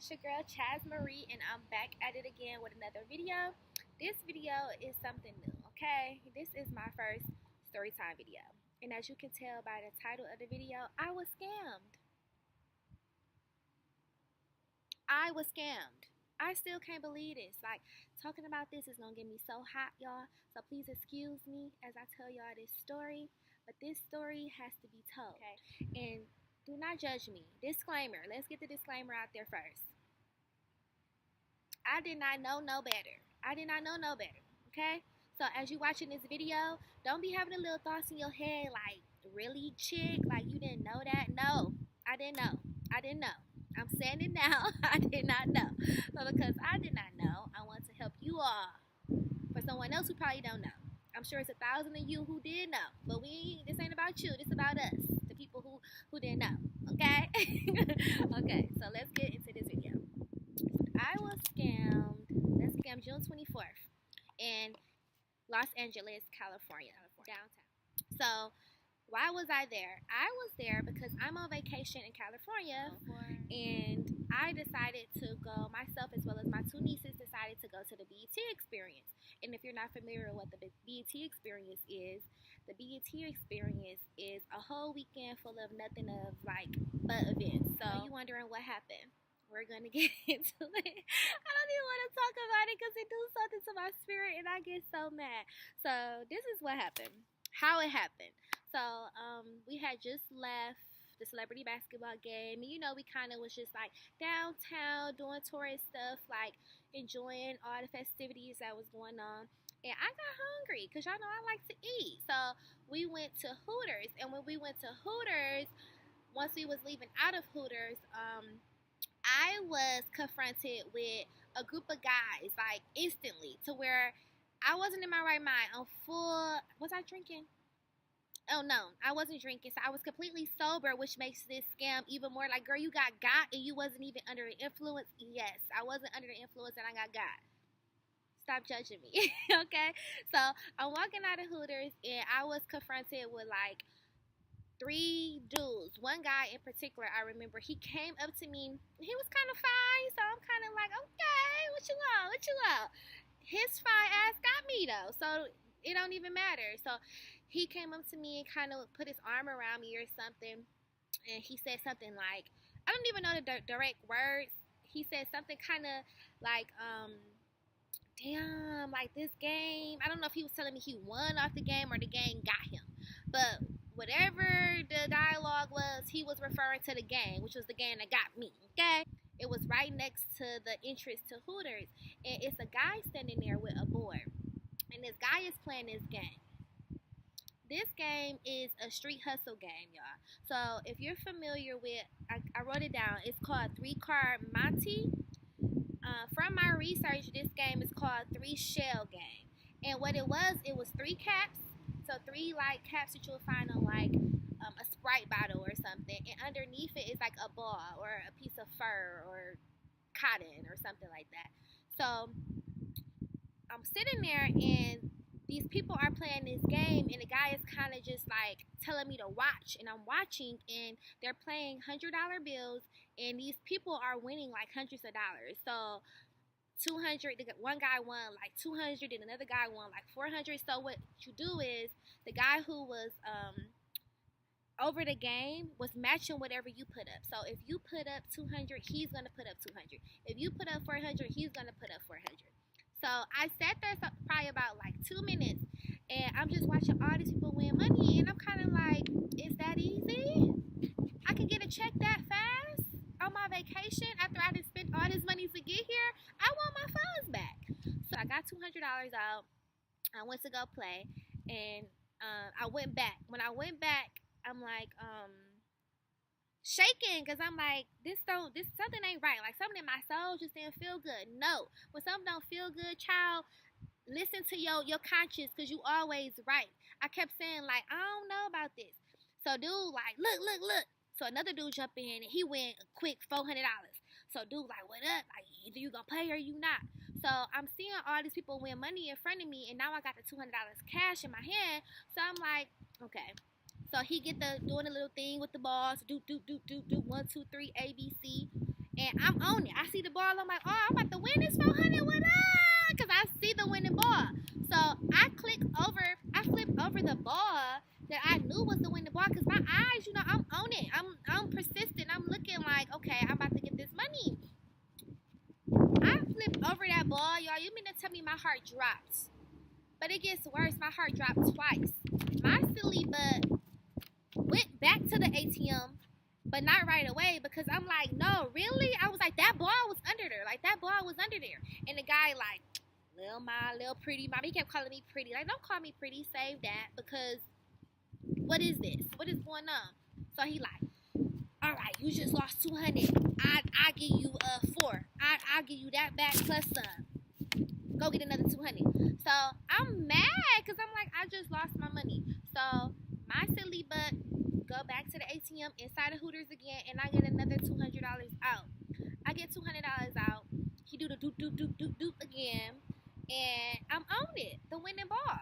It's your girl Chaz Marie, and I'm back at it again with another video. This video is something new, okay? This is my first story time video. And as you can tell by the title of the video, I was scammed. I was scammed. I still can't believe this. Like, talking about this is gonna get me so hot, y'all. So please excuse me as I tell y'all this story. But this story has to be told, okay? And do not judge me. Disclaimer. Let's get the disclaimer out there first. I did not know no better. I did not know no better, okay? So as you watching this video, don't be having the little thoughts in your head like, really, chick? Like, you didn't know that? No, I didn't know. I didn't know. I'm saying it now. I did not know. But because I did not know, I want to help you all. For someone else who probably don't know. I'm sure it's 1,000 of you who did know. But this ain't about you. This about us. The people who didn't know. Okay? Okay, so let's get into this video. I was scammed. Let's scam June 24th in Los Angeles, California, downtown. So why was I there? I was there because I'm on vacation in California, and I decided to go, myself as well as my two nieces decided to go to the BET experience. And if you're not familiar with what the BET experience is, the BET experience is a whole weekend full of nothing of like but events. So you wondering what happened? We're going to get into it. I don't even want to talk about it because it do something to my spirit and I get so mad. So this is what happened. How it happened. So we had just left the celebrity basketball game. And you know, we kind of was just like downtown doing tourist stuff, like enjoying all the festivities that was going on. And I got hungry because y'all know I like to eat. So we went to Hooters. And when we went to Hooters, once we was leaving out of Hooters, I was confronted with a group of guys, like, instantly, to where I wasn't in my right mind. I'm full. Was I drinking? Oh, no, I wasn't drinking. So I was completely sober, which makes this scam even more like, girl, you got and you wasn't even under the influence. Yes, I wasn't under the influence and I got. Stop judging me, okay? So I'm walking out of Hooters and I was confronted with, like, 3 dudes. One guy in particular, I remember, he came up to me. He was kind of fine, so I'm kind of like, okay, what you want? What you want? His fine ass got me, though, so it don't even matter. So he came up to me and kind of put his arm around me or something, and he said something like, I don't even know the direct words. He said something kind of like, damn, like this game. I don't know if he was telling me he won off the game or the game got him, but whatever the dialogue was, he was referring to the game, which was the game that got me, okay? It was right next to the entrance to Hooters, and it's a guy standing there with a board, and this guy is playing this game. This game is a street hustle game, y'all. So if you're familiar with, I wrote it down, it's called 3-Card Monte. From my research, this game is called 3 Shell Game, and what it was 3 caps. So 3 like caps that you'll find on like a Sprite bottle or something, and underneath it is like a ball or a piece of fur or cotton or something like that. So I'm sitting there and these people are playing this game, and the guy is kind of just like telling me to watch, and I'm watching, and they're playing $100 bills, and these people are winning like hundreds of dollars. So 200, one guy won like 200 and another guy won like 400. So what you do is the guy who was over the game was matching whatever you put up. So if you put up 200, he's going to put up 200. If you put up 400, he's going to put up 400. So I sat there probably about like 2 minutes, and I'm just watching all these people win money, and I'm kind of like, is that easy? I can get a check that fast on my vacation after I done spent all this money to get here? I want my funds back. So I got $200 out. I went to go play, and I went back. When I went back, I'm like shaking because I'm like, this something ain't right. Like, something in my soul just didn't feel good. No, when something don't feel good, child, listen to your conscience, because you always right. I kept saying like, I don't know about this. So dude like, look. So another dude jumped in and he went a quick $400. So dude like, what up? Like, either you gonna play or you not. So I'm seeing all these people win money in front of me, and now I got the $200 cash in my hand. So I'm like, okay. So he get doing a little thing with the balls, do 1, 2, 3, ABC, And I'm on it. I see the ball. I'm like, oh, I'm about to win this 400. What up? Because I see the winning ball. So I flip over the ball that I knew was the winning ball because my eyes, I'm on it. I'm persistent. I'm looking like, okay, I'm about to get this money. I flip over that ball, y'all. You mean to tell me my heart dropped? But it gets worse. My heart dropped twice. My silly butt went back to the ATM, but not right away because I'm like, no, really? I was like, that ball was under there. Like, that ball was under there. And the guy, like, little pretty mama, he kept calling me pretty. Like, don't call me pretty. Save that because what is this? What is going on? So he like, all right, you just lost 200. I give you 4. I'll give you that back plus some. Go get another 200. So I'm mad because I'm like, I just lost my money. So my silly butt go back to the ATM inside the Hooters again, and I get another $200 out. I get $200 out. He do the doop doop doop doop doop again, and I'm on it. The winning ball.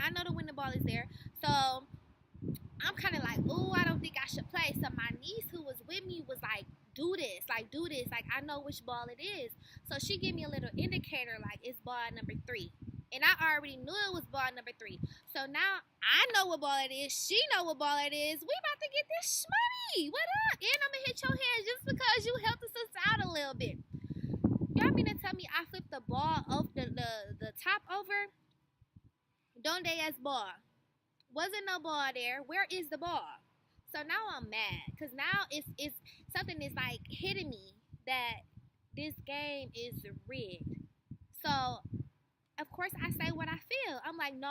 I know the winning ball is there, so I'm kind of like, oh, I don't think I should play. So my niece who was with me was like, do this. Like, I know which ball it is. So she gave me a little indicator, like, it's ball number 3. And I already knew it was ball number 3. So now I know what ball it is. She know what ball it is. We about to get this money. What up? And I'm going to hit your hand just because you helped us out a little bit. Y'all mean to tell me I flipped the ball off the top over? Donde es ball? Wasn't no ball there. Where is the ball? So now I'm mad because now it's something is like hitting me that this game is rigged. So of course I say what I feel. I'm like, no,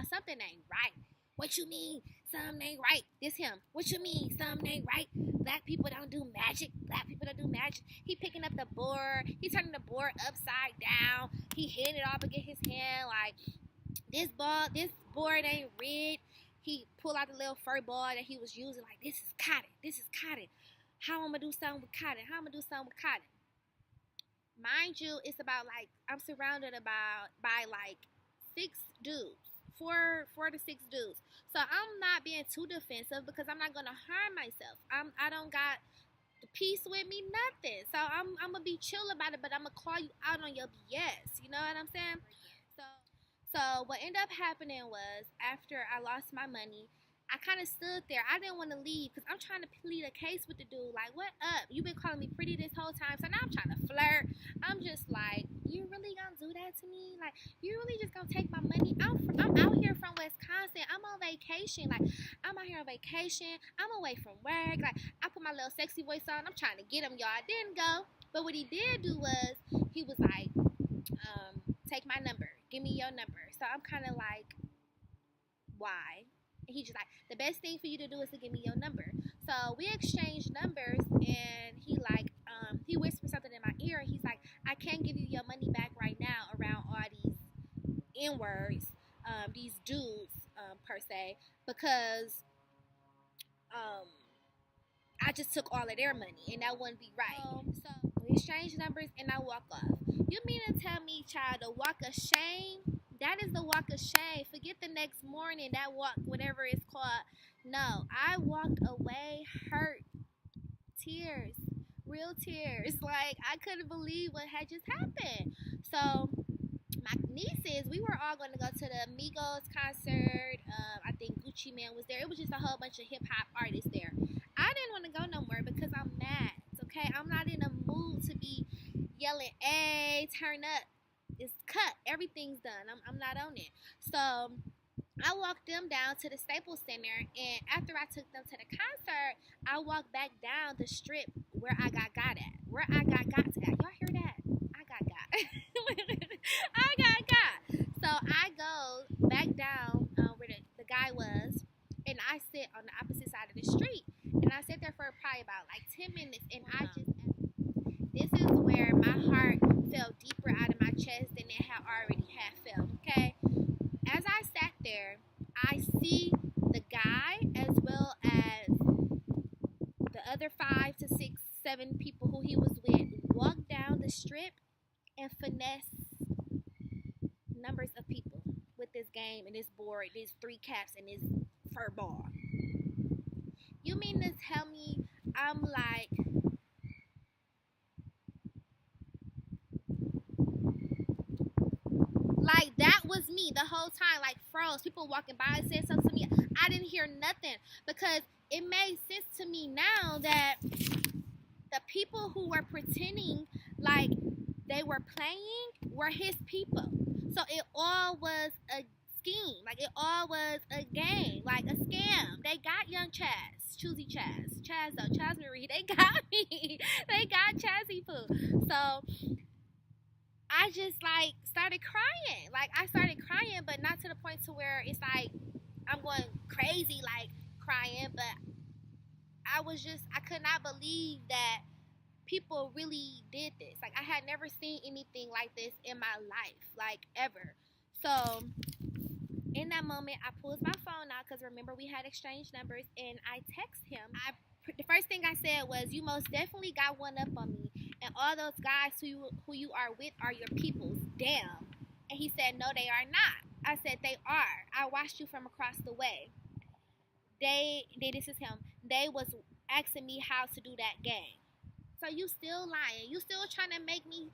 something ain't right. What you mean something ain't right? This him. What you mean something ain't right? Black people don't do magic. Black people don't do magic. He picking up the board. He turning the board upside down. He hitting it up against his hand like this board ain't rigged. He pulled out the little fur ball that he was using, like, this is cotton. How I'm going to do something with cotton? Mind you, it's about, like, I'm surrounded by like, 6 dudes. 4 to 6 dudes. So I'm not being too defensive because I'm not going to harm myself. I don't got the piece with me, nothing. So I'm going to be chill about it, but I'm going to call you out on your BS. You know what I'm saying? So what ended up happening was after I lost my money, I kind of stood there. I didn't want to leave because I'm trying to plead a case with the dude. Like, what up? You've been calling me pretty this whole time. So now I'm trying to flirt. I'm just like, you really gonna do that to me? Like, you really just gonna take my money? I'm out here from Wisconsin. I'm on vacation. Like, I'm out here on vacation. I'm away from work. Like, I put my little sexy voice on. I'm trying to get him, y'all. I didn't go. But what he did do was, he was like, take my number. Give me your number. So I'm kind of like, why? And he just like, the best thing for you to do is to give me your number. So we exchanged numbers, and he like, he whispered something in my ear, and he's like, I can't give you your money back right now around all these N-words, these dudes, per se, because, I just took all of their money, and that wouldn't be right. So we exchanged numbers, and I walk off. You mean to tell me, child, the walk of shame? That is the walk of shame. Forget the next morning, that walk, whatever it's called. No, I walked away hurt. Tears. Real tears. Like, I couldn't believe what had just happened. So my nieces, we were all going to go to the Migos concert. I think Gucci Man was there. It was just a whole bunch of hip-hop artists there. I didn't want to go no more because I'm mad, okay? I'm not in a mood to be yelling, hey, turn up. It's cut. Everything's done. I'm not on it. So I walked them down to the Staples Center, and after I took them to the concert, I walked back down the strip where I got at. Y'all hear that? I got. I got. So I go back down where the guy was, and I sit on the opposite side of the street. And I sat there for probably about like 10 minutes, and this is where my heart fell deeper out of my chest than it had already felt, okay? As I sat there, I see the guy as well as the other 5 to 6, 7 people who he was with walk down the strip and finesse numbers of people with this game and this board, these 3 caps and this fur ball. You mean to tell me I'm like whole time, like froze. People walking by and said something to me. I didn't hear nothing because it made sense to me now that the people who were pretending like they were playing were his people. So it all was a scheme. Like, it all was a game, like a scam. They got young Chaz, Choosy Chaz though, Chaz Marie. They got me. They got Chazzy Poo. So I just like started crying. Like, I started crying, but not to the point to where it's like I'm going crazy, like crying. But I could not believe that people really did this. Like, I had never seen anything like this in my life, like ever. So in that moment, I pulled my phone out because remember we had exchanged numbers, and I text him. The first thing I said was, "You most definitely got one up on me, and all those guys who you are with are your peoples. Damn." And he said, "No, they are not." I said, "They are. I watched you from across the way. This is him. They was asking me how to do that game. So you still lying. You still trying to make me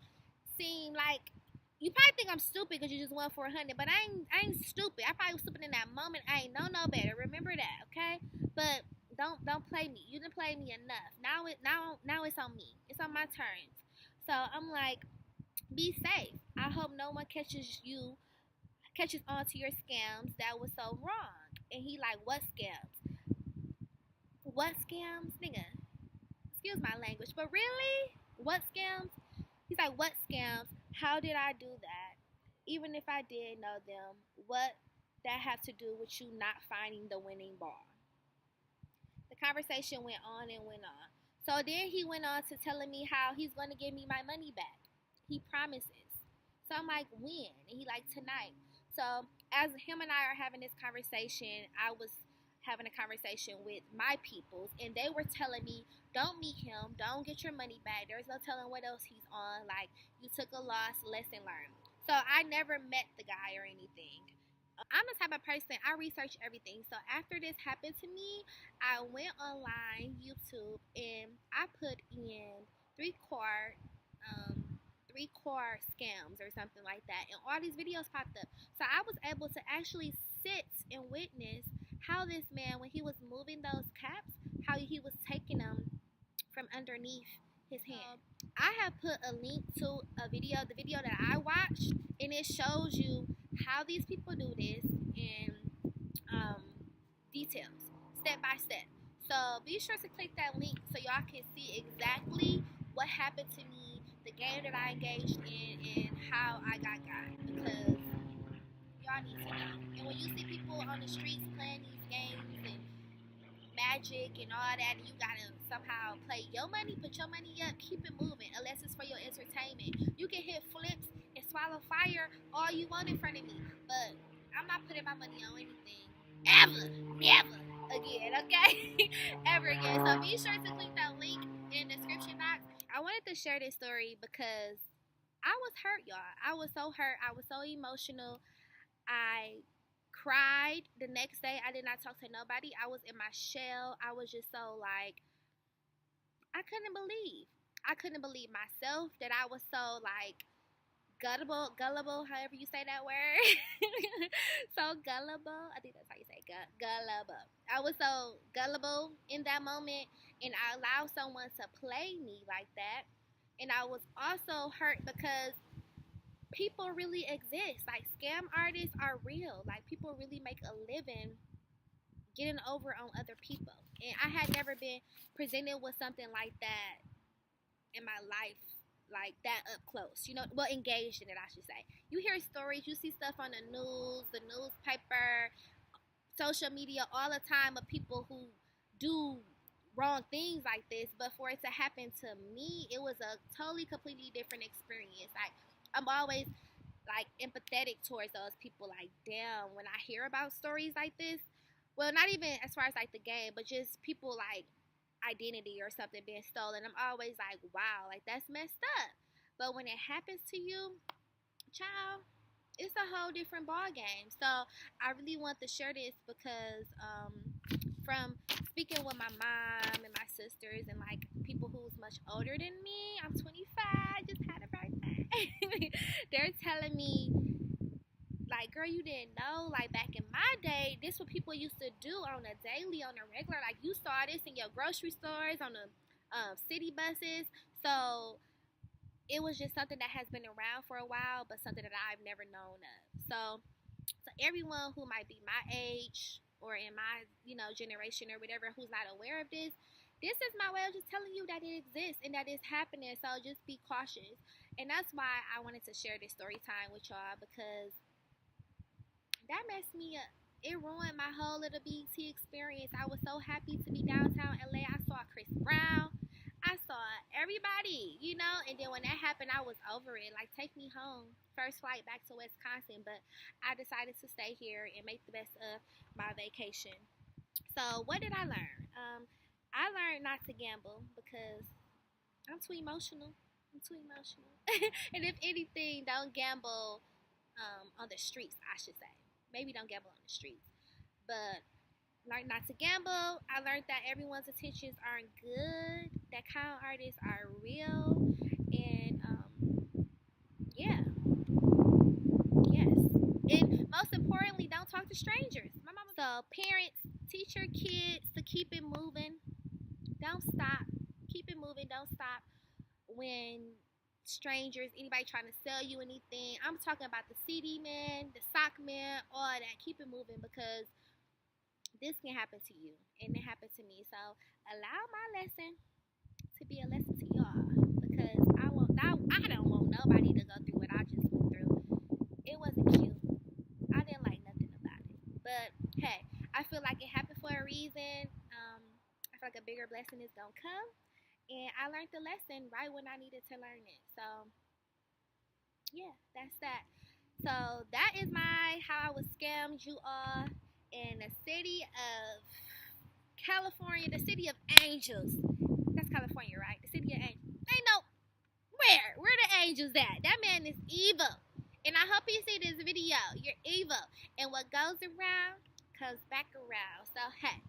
seem like." You probably think I'm stupid because you just went for 100, but I ain't stupid. I probably was stupid in that moment. I ain't know no better. Remember that, okay? But don't play me. You didn't play me enough. Now it's on me. It's on my terms. So I'm like, be safe. I hope no one catches on to your scams. That was so wrong. And he like, what scams? What scams, nigga? Excuse my language, but really, what scams? He's like, what scams? How did I do that? Even if I did know them, what that have to do with you not finding the winning bar? The conversation went on and went on. So then he went on to telling me how he's going to give me my money back. He promises. So I'm like, when? And he like, tonight. So as him and I are having this conversation, I was having a conversation with my peoples, and they were telling me, don't meet him, don't get your money back, there's no telling what else he's on, like, you took a loss, lesson learned. So I never met the guy or anything. I'm the type of person, I research everything. So after this happened to me, I went online, YouTube, and I put in three-quart scams or something like that, and all these videos popped up. So I was able to actually sit and witness how this man, when he was moving those caps, how he was taking them from underneath his hand. I have put a link to the video that I watched, and it shows you how these people do this in details, step by step. So be sure to click that link so y'all can see exactly what happened to me, the game that I engaged in, and how I got because y'all need to know. And when you see people on the streets playing these games and magic and all that, and you gotta somehow play your money, put your money up, keep it moving, unless it's for your entertainment. You can hit flips and swallow fire all you want in front of me, but I'm not putting my money on anything ever, never again, okay? Ever again. So be sure to click that link in the description box. I wanted to share this story because I was hurt, y'all. I was so hurt. I was so emotional. I cried the next day. I did not talk to nobody. I was in my shell. I was just so like, I couldn't believe myself, that I was so like gullible, however you say that word. So gullible. I think that's how you say gullible. I was so gullible in that moment, and I allowed someone to play me like that. And I was also hurt because people really exist. Like, scam artists are real. Like, people really make a living getting over on other people. And I had never been presented with something like that in my life, like that up close. You know, well, engaged in it, I should say. You hear stories, you see stuff on the news, the newspaper, social media all the time of people who do wrong things like this. But for it to happen to me, it was a totally, completely different experience. Like, I'm always like empathetic towards those people. Like, damn, when I hear about stories like this, well, not even as far as like the game, but just people like identity or something being stolen, I'm always like, wow, like that's messed up. But when it happens to you, child, it's a whole different ball game. So I really want to share this because from speaking with my mom and my sisters and like people who's much older than me, I'm 25, just had a birthday. They're telling me Like, girl, you didn't know. Like, back in my day, this what people used to do on a daily, on a regular. Like, you saw this in your grocery stores, on the city buses. So it was just something that has been around for a while, but something that I've never known of. So everyone who might be my age or in my, generation or whatever, who's not aware of this, this is my way of just telling you that it exists and that it's happening. So just be cautious. And that's why I wanted to share this story time with y'all, because that messed me up. It ruined my whole little BT experience. I was so happy to be downtown LA. I saw Chris Brown. I saw everybody. And then when that happened, I was over it. Like, take me home. First flight back to Wisconsin. But I decided to stay here and make the best of my vacation. So, what did I learn? I learned not to gamble because I'm too emotional. And if anything, don't gamble on the streets, I should say. Maybe don't gamble on the streets. But learn not to gamble. I learned that everyone's intentions aren't good. That con artists are real. And yeah. Yes. And most importantly, don't talk to strangers. My mama. So parents, teach your kids to keep it moving. Don't stop. Keep it moving. Don't stop when strangers, anybody trying to sell you anything. I'm talking about the CD man, the sock man, all that. Keep it moving, because this can happen to you, and it happened to me. So allow my lesson to be a lesson to y'all, because I don't want nobody to go through what I just went through. It wasn't cute. I didn't like nothing about it. But hey, I feel like it happened for a reason. I feel like a bigger blessing is gonna come. And I learned the lesson right when I needed to learn it. So, yeah, that's that. So, that is how I was scammed, you all, in the city of California, the city of angels. That's California, right? The city of angels. Ain't no, where the angels at? That man is evil. And I hope you see this video. You're evil. And what goes around comes back around. So, hey.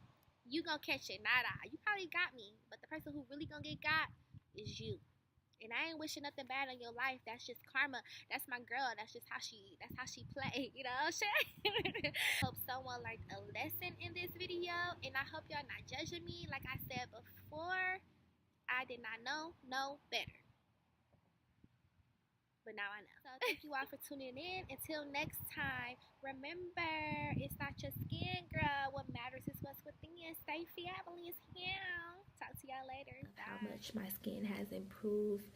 You gonna catch it, not I. You probably got me, but the person who really gonna get got is you. And I ain't wishing nothing bad on your life. That's just karma. That's my girl. That's how she play. You know what I'm saying? Hope someone learned a lesson in this video, and I hope y'all not judging me. Like I said before, I did not know no better. But now I know. So thank you all for tuning in. Until next time, remember, it's not your skin, girl. What matters is what's within you. Stay fabulous here. Talk to y'all later. Bye. How much my skin has improved.